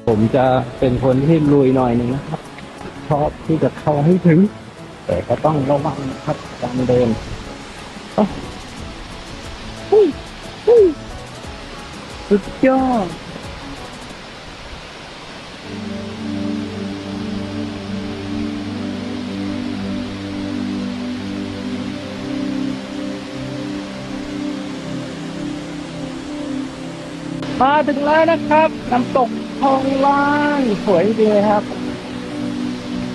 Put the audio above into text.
ผมจะเป็นคนที่ลุยหน่อยหนึงนะครับชอบที่จะเข้าให้ถึงแต่ก็ต้องระวังนะครับการเดินโอ้โหสุดยอดมาถึงแล้วนะครับน้ำตกทองล้านสวยจริงเลยครับ